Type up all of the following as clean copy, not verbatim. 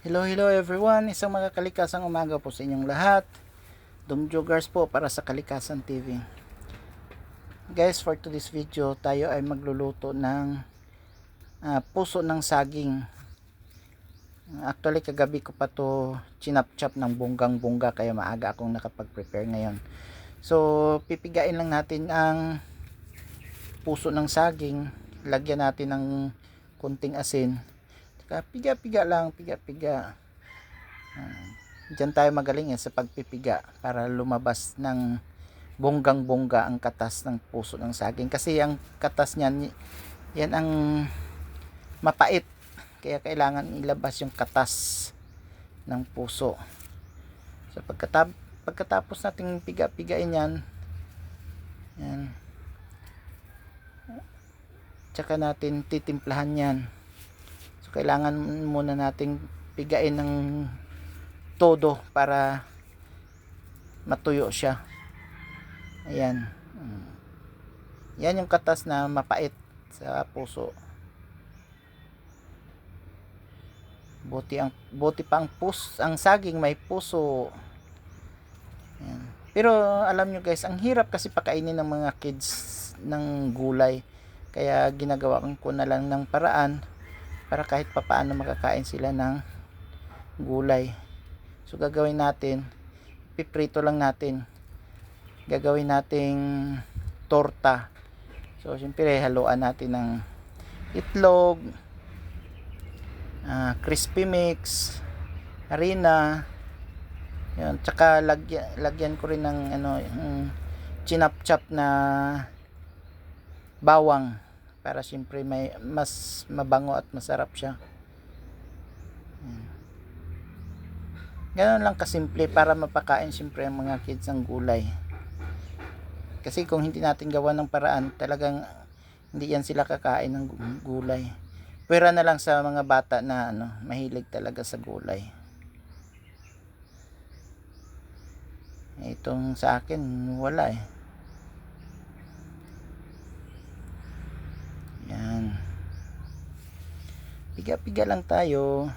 Hello everyone, isang mga kalikasang umaga po sa inyong lahat. Dumjogers po para sa Kalikasan TV. Guys, for today's video, tayo ay magluluto ng puso ng saging. Actually, kagabi ko pa to chinap-chop ng bonggang-bongga kaya maaga akong nakapag-prepare ngayon. So, pipigain lang natin ang puso ng saging. Lagyan natin ng kunting asin. Piga-piga lang, piga-piga. Diyan tayo magaling sa pagpipiga para lumabas ng bonggang-bongga ang katas ng puso ng saging. Kasi ang katas niyan, yan ang mapait. Kaya kailangan ilabas yung katas ng puso. So pagkatapos nating piga-pigain yan, tsaka natin titimplahan yan. So kailangan muna nating pigain ng todo para matuyo siya. Ayan. Yan yung katas na mapait sa puso. Buti pa ang saging may puso. Ayan. Pero alam nyo guys, ang hirap kasi pakainin ng mga kids ng gulay. Kaya ginagawa ko na lang ng paraan para kahit papaano makakain sila ng gulay. So gagawin natin, piprito lang natin. Gagawin nating torta. So siyempre haluan natin ng itlog, crispy mix, harina. Yan, tsaka lagyan ko rin ng chinap-chop na bawang para siyempre may mas mabango at masarap siya. Ganoon lang kasimple para mapakain siyempre ang mga kids ng gulay. Kasi kung hindi natin gawa ng paraan, talagang hindi yan sila kakain ng gulay. Pwera na lang sa mga bata na mahilig talaga sa gulay. Itong sa akin wala eh. Yan. Piga-piga lang tayo.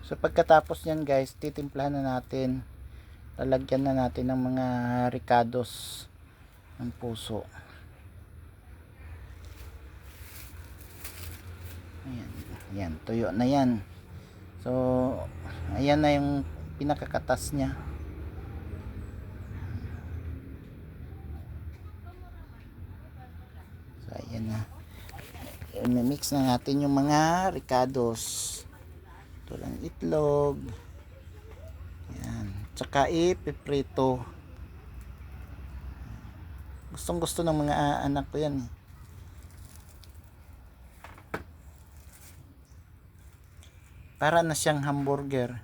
So pagkatapos nyan guys, titimplahan na natin, lalagyan na natin ng mga ricados ng puso. Ayan, ayan, tuyo na yan. So ayan na yung pinakakatas nya. So ayan na, i-mix na natin yung mga ricados. Ito lang itlog. Yan. Tsaka ipiprito. Gustong gusto ng mga anak ko yan. Para na siyang hamburger.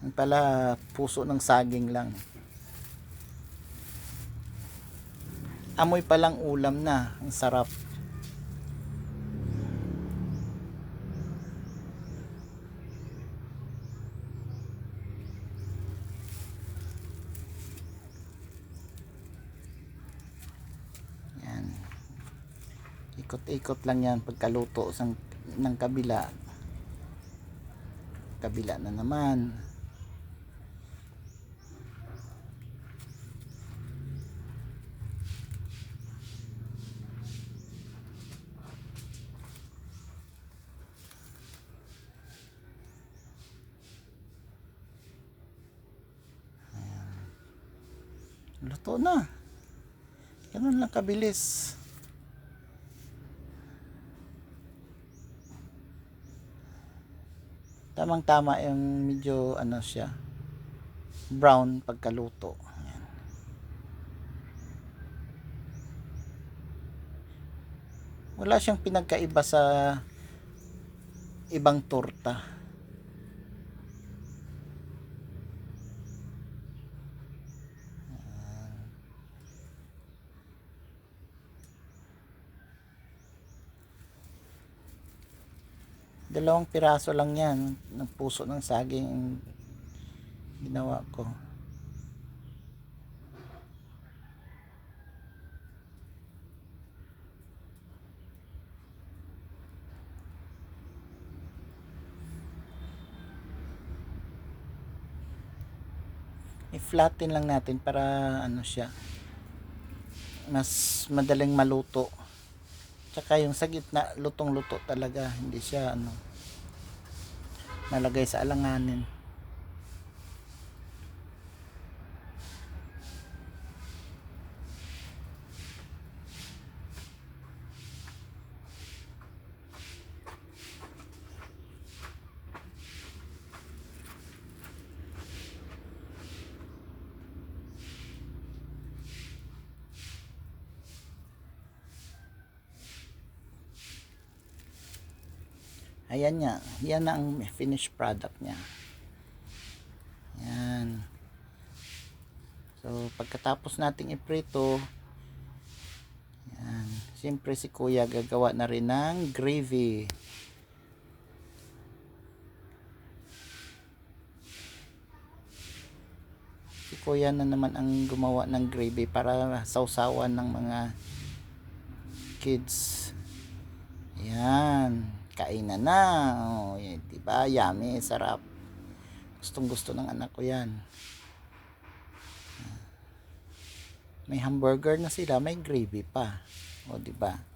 Yung pala puso ng saging lang. Amoy palang ulam na. Ang sarap. Ikot-ikot lang yan pagkaluto ng kabila na naman. Ayan. Luto na, ganun lang kabilis. Tamang tama yung medyo siya brown pagkaluto. Ayan. Wala siyang pinagkaiba sa ibang torta. Dalawang piraso lang yan ng puso ng saging ang ginawa ko. I-flatten lang natin para ano siya, mas madaling maluto. Tsaka yung sa gitna lutong luto talaga, hindi siya ano nalagay sa alanganin. Ayan niya, yan na ang finished product niya. Yan. So pagkatapos nating iprito, yan, siyempre si kuya gagawa na rin ng gravy. Si kuya na naman ang gumawa ng gravy para sausawan ng mga kids. Yan, kainan na. Oh, yan, diba? Yummy, sarap. Gustong gusto ng anak ko yan. May hamburger na sila, may gravy pa. O, diba?